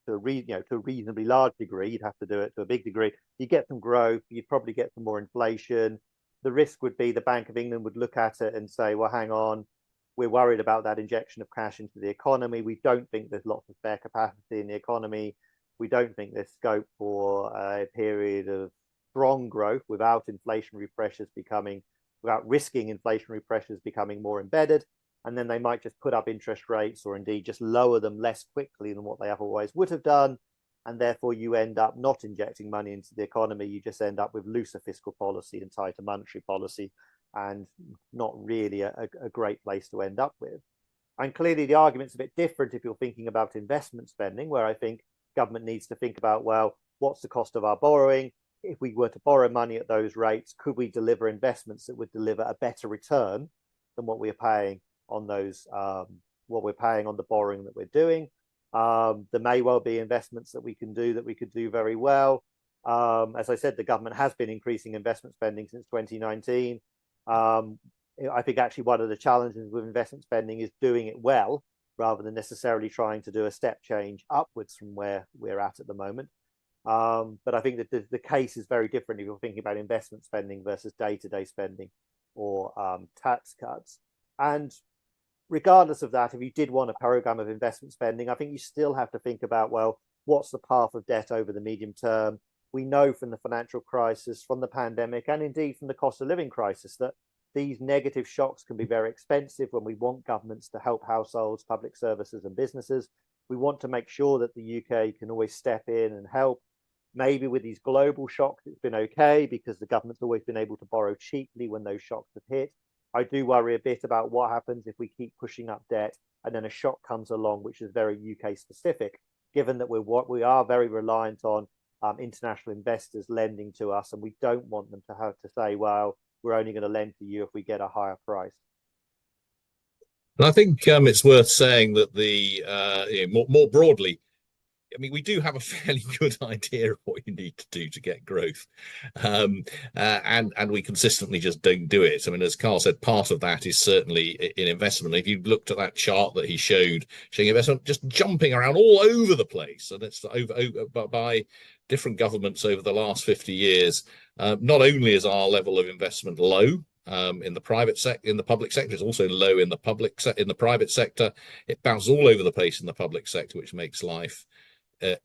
to a reasonably large degree, you'd have to do it to a big degree. You get some growth. You'd probably get some more inflation. The risk would be the Bank of England would look at it and say, well, hang on, We're worried about that injection of cash into the economy. We don't think there's lots of spare capacity in the economy. We don't think there's scope for a period of strong growth without risking inflationary pressures becoming more embedded. And then they might just put up interest rates or indeed just lower them less quickly than what they otherwise would have done. And therefore you end up not injecting money into the economy. You just end up with looser fiscal policy and tighter monetary policy, and not really a great place to end up with. And clearly the argument's a bit different if you're thinking about investment spending, where I think government needs to think about, well, what's the cost of our borrowing? If we were to borrow money at those rates, could we deliver investments that would deliver a better return than what we're paying on those, what we're paying on the borrowing that we're doing? There may well be investments that we can do that we could do very well. As I said, the government has been increasing investment spending since 2019. I think actually one of the challenges with investment spending is doing it well rather than necessarily trying to do a step change upwards from where we're at the moment. But I think that the case is very different if you're thinking about investment spending versus day-to-day spending or tax cuts. And regardless of that, if you did want a program of investment spending, I think you still have to think about, well, what's the path of debt over the medium term? We know from the financial crisis, from the pandemic, and indeed from the cost of living crisis that these negative shocks can be very expensive when we want governments to help households, public services, and businesses. We want to make sure that the UK can always step in and help. Maybe with these global shocks, it's been okay because the government's always been able to borrow cheaply when those shocks have hit. I do worry a bit about what happens if we keep pushing up debt and then a shock comes along, which is very UK specific, given that we are very reliant on international investors lending to us, and we don't want them to have to say, well, we're only going to lend to you if we get a higher price. And I think it's worth saying that more broadly, I mean, we do have a fairly good idea of what you need to do to get growth, and we consistently just don't do it. I mean, as Carl said, part of that is certainly in investment. If you looked at that chart that he showing investment just jumping around all over the place, and it's over by different governments over the last 50 years. Not only is our level of investment low in the public sector, it's also low in the private sector. It bounces all over the place in the public sector, which makes life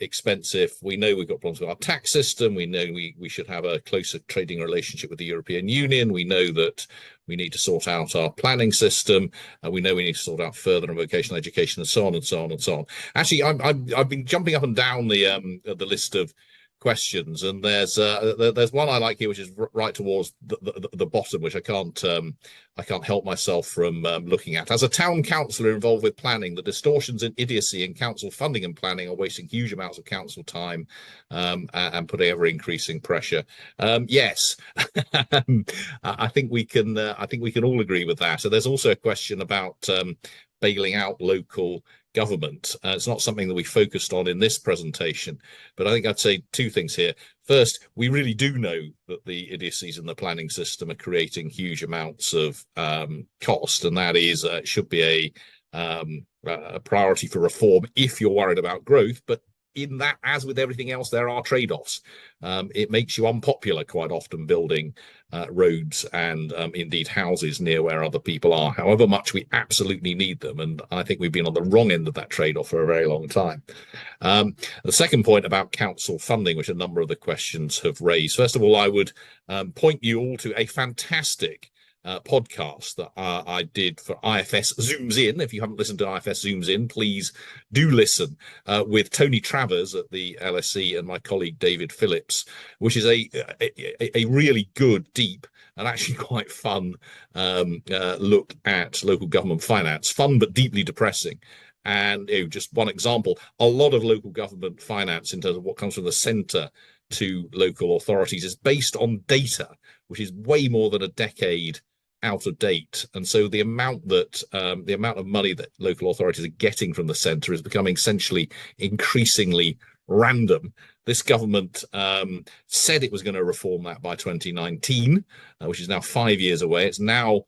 expensive. We know we've got problems with our tax system. We know we should have a closer trading relationship with the European Union. We know that we need to sort out our planning system. We know we need to sort out further and vocational education, and so on and so on and so on. Actually, I've been jumping up and down the list of questions, and there's one I like here, which is right towards the bottom, which I can't help myself from looking at. As a town councillor involved with planning, the distortions and idiocy in council funding and planning are wasting huge amounts of council time and putting ever increasing pressure. Yes, I think we can all agree with that. So there's also a question about bailing out local government. It's not something that we focused on in this presentation, but I think I'd say two things here. First, we really do know that the idiocies in the planning system are creating huge amounts of cost, and that is should be a priority for reform if you're worried about growth. But in that, as with everything else, there are trade-offs. It makes you unpopular quite often building roads and indeed houses near where other people are, however much we absolutely need them. And I think we've been on the wrong end of that trade-off for a very long time. The second point about council funding, which a number of the questions have raised. First of all, I would point you all to a fantastic podcast that I did for IFS Zooms In. If you haven't listened to IFS Zooms In, please do listen, with Tony Travers at the LSE and my colleague David Phillips, which is a really good, deep, and actually quite fun look at local government finance. Fun but deeply depressing. And just one example, a lot of local government finance in terms of what comes from the centre to local authorities is based on data, which is way more than a decade out of date. And so the amount of money that local authorities are getting from the centre is becoming essentially increasingly random. This government said it was going to reform that by 2019, which is now 5 years away. It's now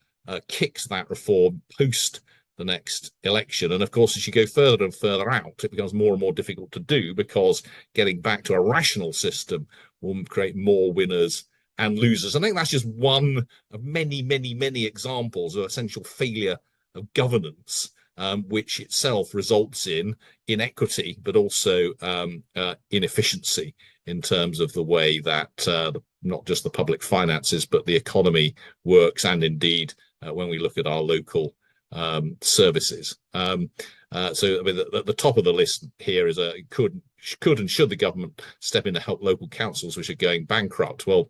kicked that reform post the next election. And of course, as you go further and further out, it becomes more and more difficult to do, because getting back to a rational system will create more winners and losers. I think that's just one of many, many, many examples of essential failure of governance, which itself results in inequity, but also inefficiency in terms of the way that not just the public finances, but the economy works, and indeed when we look at our local services. So I mean, the top of the list here is could and should the government step in to help local councils which are going bankrupt? Well,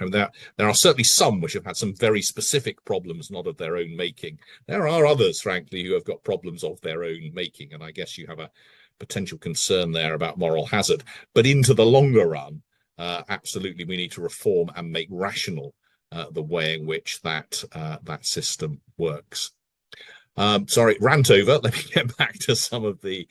and there are certainly some which have had some very specific problems, not of their own making. There are others, frankly, who have got problems of their own making, and I guess you have a potential concern there about moral hazard. But into the longer run, absolutely, we need to reform and make rational the way in which that system works. Rant over. Let me get back to some of the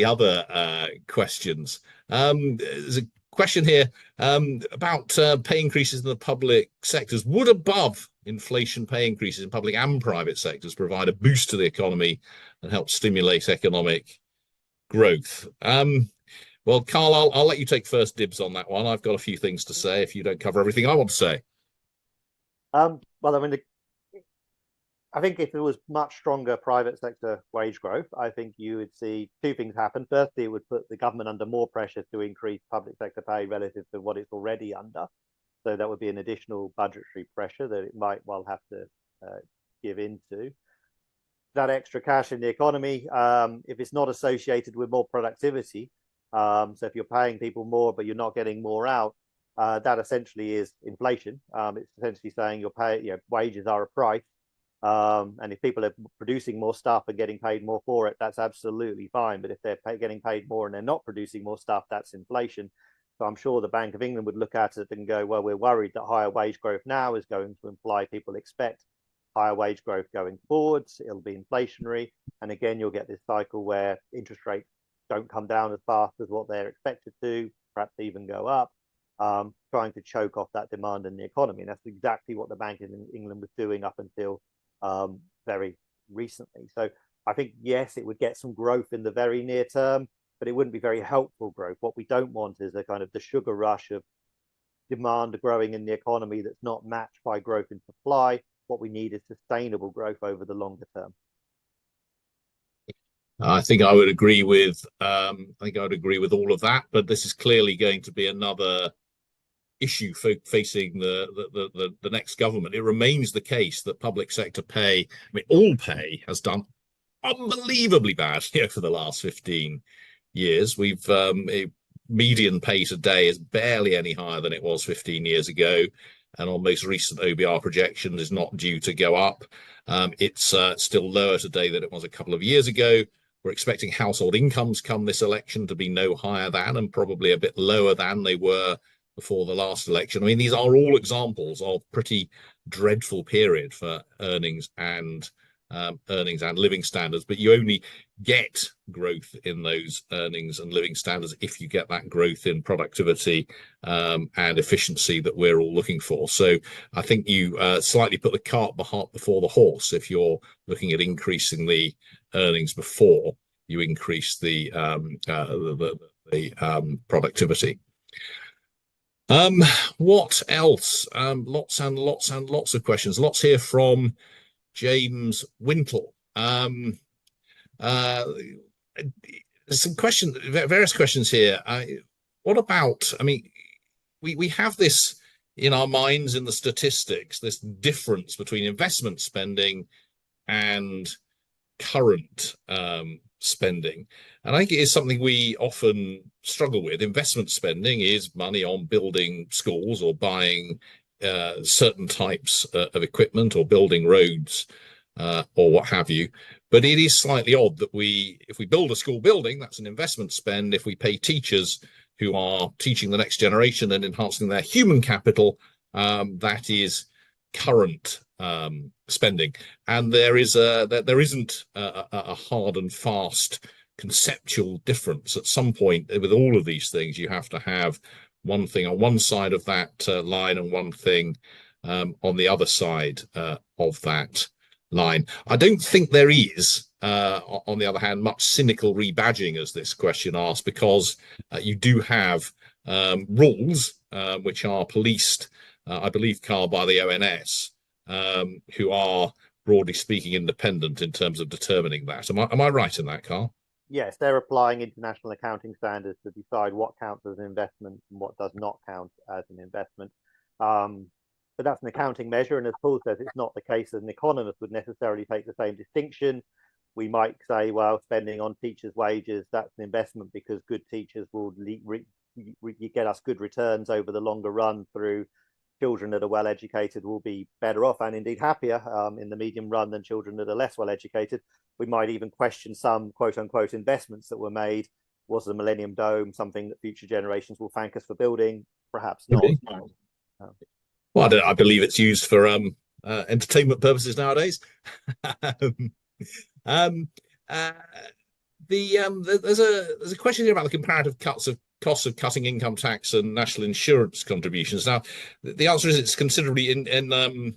other questions. There's a question here about pay increases in the public sectors. Would above inflation pay increases in public and private sectors provide a boost to the economy and help stimulate economic growth? Well, Carl, I'll let you take first dibs on that one. I've got a few things to say if you don't cover everything I want to say. Well, I mean, I think if there was much stronger private sector wage growth, I think you would see two things happen. Firstly, it would put the government under more pressure to increase public sector pay relative to what it's already under. So that would be an additional budgetary pressure that it might well have to give into. That extra cash in the economy, if it's not associated with more productivity, so if you're paying people more but you're not getting more out, that essentially is inflation. It's essentially saying wages are a price. And if people are producing more stuff and getting paid more for it, that's absolutely fine. But if they're getting paid more and they're not producing more stuff, that's inflation. So I'm sure the Bank of England would look at it and go, well, we're worried that higher wage growth now is going to imply people expect higher wage growth going forwards. It'll be inflationary. And again, you'll get this cycle where interest rates don't come down as fast as what they're expected to, perhaps even go up, trying to choke off that demand in the economy. And that's exactly what the Bank of England was doing up until very recently. So I think, yes, it would get some growth in the very near term, but it wouldn't be very helpful growth. What we don't want is a kind of the sugar rush of demand growing in the economy that's not matched by growth in supply. What we need is sustainable growth over the longer term. I think I would agree with all of that, but this is clearly going to be another issue facing the next government. It remains the case that public sector pay, I mean, all pay has done unbelievably bad for the last 15 years. We've median pay today is barely any higher than it was 15 years ago, and our most recent OBR projection is not due to go up. It's still lower today than it was a couple of years ago. We're expecting household incomes come this election to be no higher than and probably a bit lower than they were before the last election. I mean, these are all examples of pretty dreadful period for earnings and living standards, but you only get growth in those earnings and living standards if you get that growth in productivity and efficiency that we're all looking for. So I think you slightly put the cart before the horse if you're looking at increasing the earnings before you increase the productivity. What else? Lots and lots of questions. Lots here from James Wintle. Some various questions here. What about, I mean, we have this in our minds in the statistics, this difference between investment spending and current spending. And I think it is something we often struggle with. Investment spending is money on building schools or buying certain types of equipment or building roads or what have you. But it is slightly odd that if we build a school building, that's an investment spend. If we pay teachers who are teaching the next generation and enhancing their human capital, that is current spending. And there isn't a hard and fast conceptual difference. At some point with all of these things, you have to have one thing on one side of that line and one thing on the other side of that line. I don't think there is, on the other hand, much cynical rebadging, as this question asks, because you do have rules which are policed, I believe, Carl, by the ONS, who are broadly speaking, independent in terms of determining that. Am I right in that, Carl? Yes, they're applying international accounting standards to decide what counts as an investment and what does not count as an investment. But that's an accounting measure, and as Paul says, it's not the case that an economist would necessarily take the same distinction. We might say, well, spending on teachers' wages, that's an investment because good teachers will get us good returns over the longer run through children that are well educated will be better off and indeed happier in the medium run than children that are less well educated. We might even question some quote unquote investments that were made. Was the Millennium Dome something that future generations will thank us for building? Perhaps not. Okay. Well, I believe it's used for entertainment purposes nowadays. um, uh, there's a question here about the comparative costs of cutting income tax and national insurance contributions. Now, the answer is it's considerably in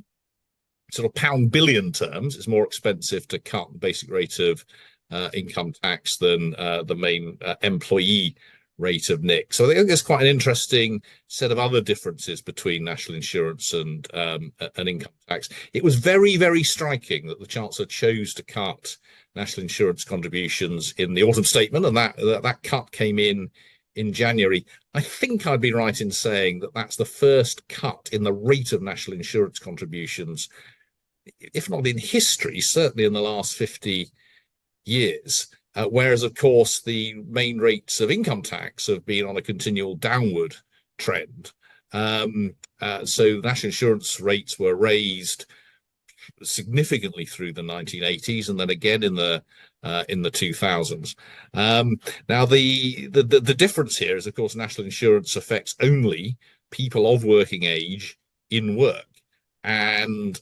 sort of pound billion terms. It's more expensive to cut the basic rate of income tax than the main employee rate of NIC. So I think there's quite an interesting set of other differences between national insurance and income tax. It was very, very striking that the Chancellor chose to cut national insurance contributions in the autumn statement, and that cut came in January. I think I'd be right in saying that that's the first cut in the rate of national insurance contributions, if not in history, certainly in the last 50 years. Whereas, of course, the main rates of income tax have been on a continual downward trend. So national insurance rates were raised significantly through the 1980s and then again in the 2000s. Now, the difference here is, of course, national insurance affects only people of working age in work. And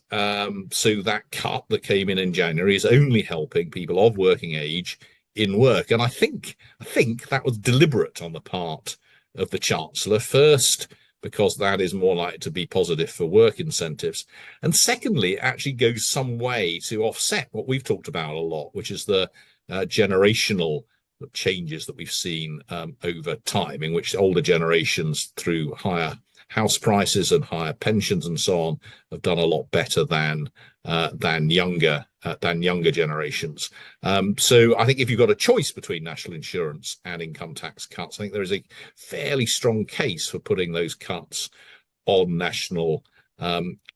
so that cut that came in January is only helping people of working age in work. And I think that was deliberate on the part of the Chancellor, first, because that is more likely to be positive for work incentives. And secondly, it actually goes some way to offset what we've talked about a lot, which is the generational changes that we've seen over time, in which older generations, through higher house prices and higher pensions and so on, have done a lot better than younger generations. So I think if you've got a choice between national insurance and income tax cuts, I think there is a fairly strong case for putting those cuts on national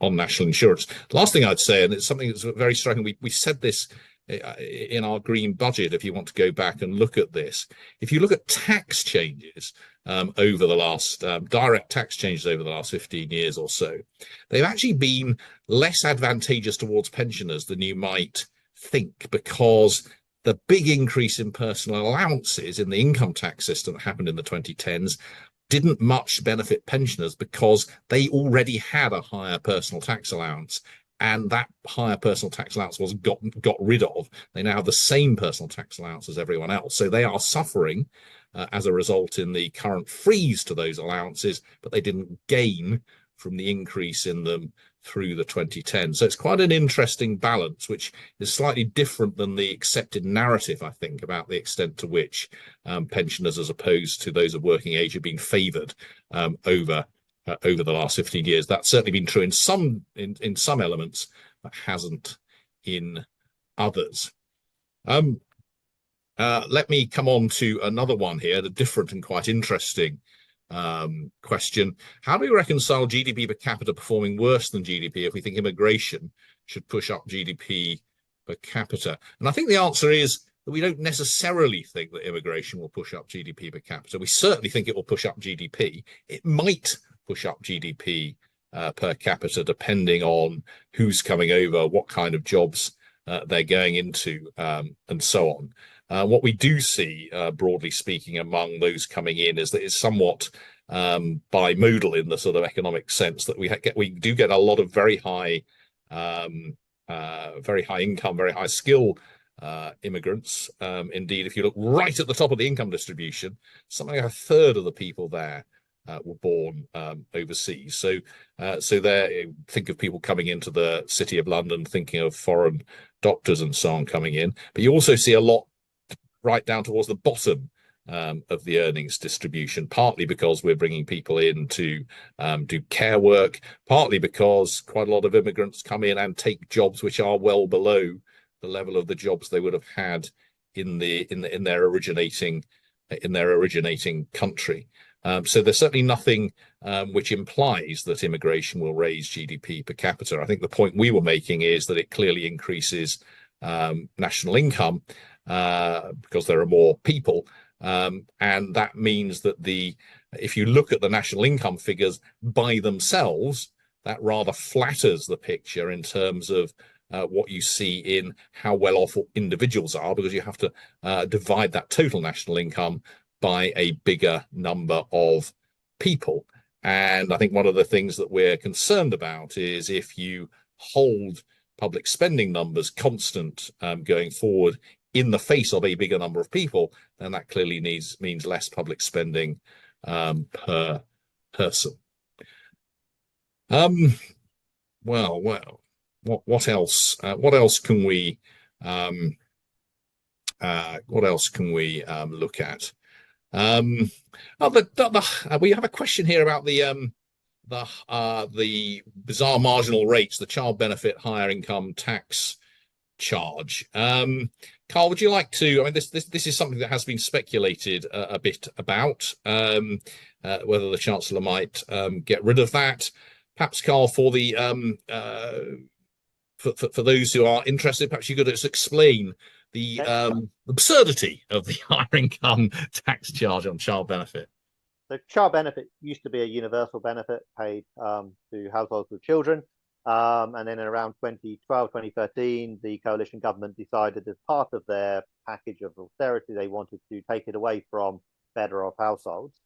insurance. The last thing I'd say, and it's something that's very striking, we said this in our green budget, if you want to go back and look at this. If you look at tax changes over the last direct tax changes over the last 15 years or so, they've actually been less advantageous towards pensioners than you might think, because the big increase in personal allowances in the income tax system that happened in the 2010s didn't much benefit pensioners because they already had a higher personal tax allowance. And that higher personal tax allowance was got rid of. They now have the same personal tax allowance as everyone else. So they are suffering as a result in the current freeze to those allowances, but they didn't gain from the increase in them through the 2010s. So it's quite an interesting balance, which is slightly different than the accepted narrative, I think, about the extent to which pensioners, as opposed to those of working age, have been favoured over the last 15 years. That's certainly been true in some elements, but hasn't in others. Let me come on to another one here, the different and quite interesting question. How do we reconcile GDP per capita performing worse than GDP if we think immigration should push up GDP per capita? And I think the answer is that we don't necessarily think that immigration will push up GDP per capita. We certainly think it will push up GDP. It might push up GDP per capita, depending on who's coming over, what kind of jobs they're going into, and so on. What we do see, broadly speaking, among those coming in is that it's somewhat bimodal in the sort of economic sense that we do get a lot of very high income, very high skill immigrants. Indeed, if you look right at the top of the income distribution, something like a third of the people there were born overseas. So there, think of people coming into the City of London, thinking of foreign doctors and so on coming in. But you also see a lot right down towards the bottom of the earnings distribution, partly because we're bringing people in to do care work, partly because quite a lot of immigrants come in and take jobs which are well below the level of the jobs they would have had in their originating country. So there's certainly nothing which implies that immigration will raise GDP per capita. I think the point we were making is that it clearly increases national income because there are more people. And that means that if you look at the national income figures by themselves, that rather flatters the picture in terms of what you see in how well off individuals are, because you have to divide that total national income by a bigger number of people. And I think one of the things that we're concerned about is if you hold public spending numbers constant going forward in the face of a bigger number of people, then that clearly means less public spending per person. Well, what else? What else can we look at? We have a question here about the bizarre marginal rates, the child benefit higher income tax charge. Carl, would you like to? I mean, this is something that has been speculated a bit about whether the Chancellor might get rid of that. Perhaps, Carl, for the for those who are interested, perhaps you could just explain the absurdity of the higher income tax charge on child benefit. The child benefit used to be a universal benefit paid to households with children. And then in around 2012, 2013, the coalition government decided as part of their package of austerity, they wanted to take it away from better off households.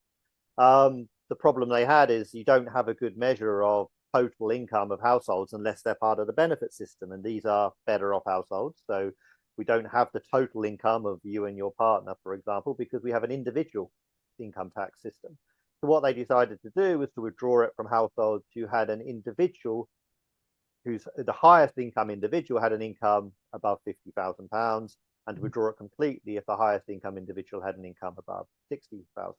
The problem they had is you don't have a good measure of total income of households unless they're part of the benefit system. And these are better off households. So we don't have the total income of you and your partner, for example, because we have an individual income tax system. So what they decided to do was to withdraw it from households who had an individual who's the highest income individual had an income above £50,000, and to withdraw it completely if the highest income individual had an income above £60,000.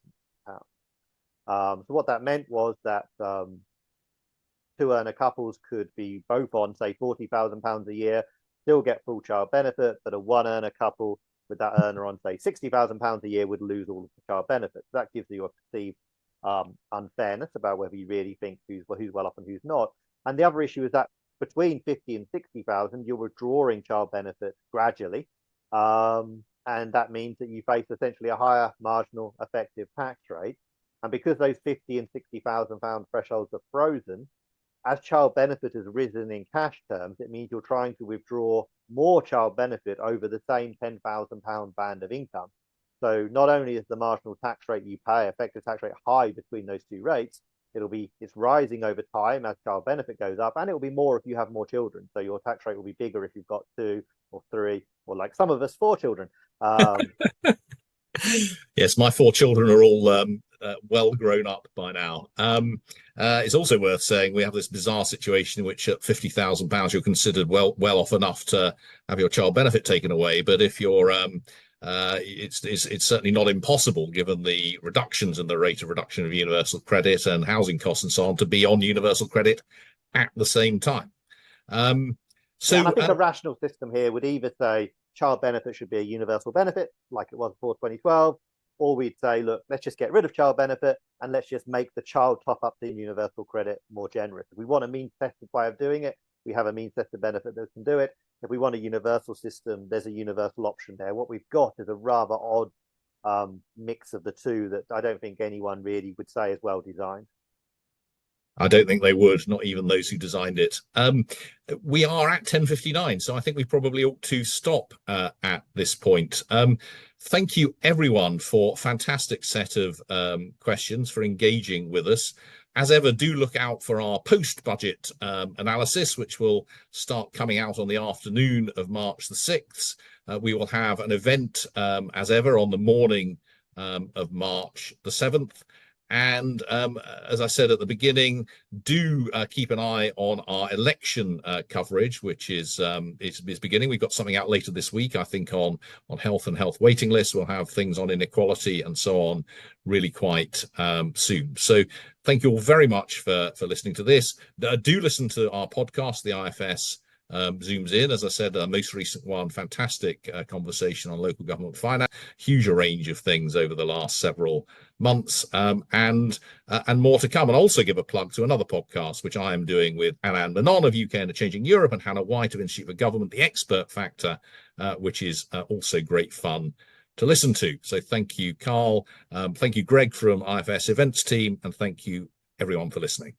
So what that meant was that two earner couples could be both on, say, £40,000 a year, still get full child benefit, but a one earner couple with that earner on, say, £60,000 a year would lose all of the child benefits. That gives you a perceived unfairness about whether you really think who's well off and who's not. And the other issue is that between 50 and 60,000, you're withdrawing child benefits gradually. And that means that you face essentially a higher marginal effective tax rate. And because those 50 and 60,000 pound thresholds are frozen, as child benefit has risen in cash terms, it means you're trying to withdraw more child benefit over the same £10,000 band of income. So not only is the marginal tax rate you pay, effective tax rate, high between those two rates, it's rising over time as child benefit goes up, and it will be more if you have more children. So your tax rate will be bigger if you've got 2 or 3, or like some of us, 4 children. Yes, my 4 children are all well grown up by now. It's also worth saying we have this bizarre situation in which at £50,000 you're considered well off enough to have your child benefit taken away, but if you're it's certainly not impossible, given the reductions in the rate of reduction of universal credit and housing costs and so on, to be on universal credit at the same time. And I think a rational system here would either say child benefit should be a universal benefit, like it was before 2012, or we'd say, look, let's just get rid of child benefit and let's just make the child top up the universal credit more generous. If we want a means-tested way of doing it, we have a means-tested benefit that can do it. If we want a universal system, there's a universal option there. What we've got is a rather odd mix of the two that I don't think anyone really would say is well designed. I don't think they would, not even those who designed it. We are at 10:59, so I think we probably ought to stop at this point. Thank you, everyone, for a fantastic set of questions, for engaging with us. As ever, do look out for our post-budget analysis, which will start coming out on the afternoon of March the 6th. We will have an event, as ever, on the morning of March the 7th. And as I said at the beginning, do keep an eye on our election coverage, which is beginning. We've got something out later this week, I think, on health and health waiting lists. We'll have things on inequality and so on really quite soon. So thank you all very much for listening to this. Do listen to our podcast, the IFS zooms in. As I said, the most recent one, fantastic conversation on local government finance, huge range of things over the last several months, and more to come. And also give a plug to another podcast, which I am doing with Anand Menon of UK and a Changing Europe, and Hannah White of Institute for Government, The Expert Factor, which is also great fun to listen to. So thank you, Carl. Thank you, Greg from IFS Events team, and thank you everyone for listening.